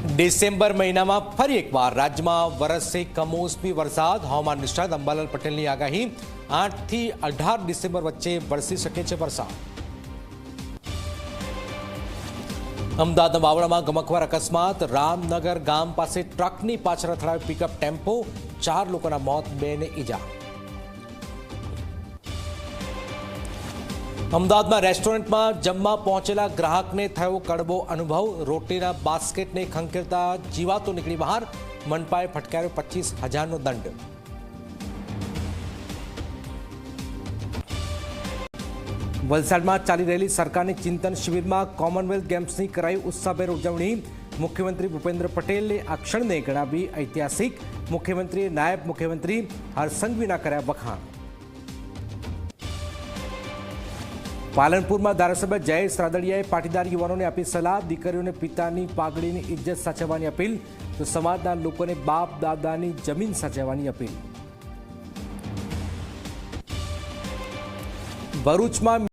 December મહિનામાં ફરી એકવાર રાજ્યમાં વરસશે કમોસમી વરસાદ. હવામાન નિષ્ણાત અંબાલાલ પટેલની આગાહી. 8 થી 18 ડિસેમ્બર વચ્ચે વરસી શકે છે વરસાદ. અમદાવાદના બાવળામાં ગમખ્વાર અકસ્માત. રામનગર ગામ પાસે ટ્રકની પાછળ અથડાયો પિકઅપ ટેમ્પો. 4 લોકોના મોત, 2 ને ઈજા. અમદાવાદમાં રેસ્ટોરન્ટમાં જમવા પહોંચેલા ગ્રાહકને થયો કડવો અનુભવ. રોટલીના બાસ્કેટને ખંખેરતા જીવાતો નીકળી બહાર. મનપાએ ફટકાર્યો 25,000નો દંડ. વલસાડમાં ચાલી રહેલી સરકારની ચિંતન શિબિરમાં કોમનવેલ્થ ગેમ્સની કરાઈ ઉત્સાહભેર ઉજવણી. મુખ્યમંત્રી ભૂપેન્દ્ર પટેલે આ ક્ષણને ગણાવી ઐતિહાસિક. મુખ્યમંત્રીએ નાયબ મુખ્યમંત્રી હરસંઘવીના કર્યા વખાણ. પાલનપુરમાં ધારાસભ્ય જયેશ રાદડિયાએ પાટીદાર યુવાનોને આપી સલાહ. દીકરીઓને પિતાની પાઘડીની ઇજ્જત સાચવવાની અપીલ, તો સમાજના લોકોને બાપ દાદાની જમીન સાચવવાની અપીલ. ભરૂચમાં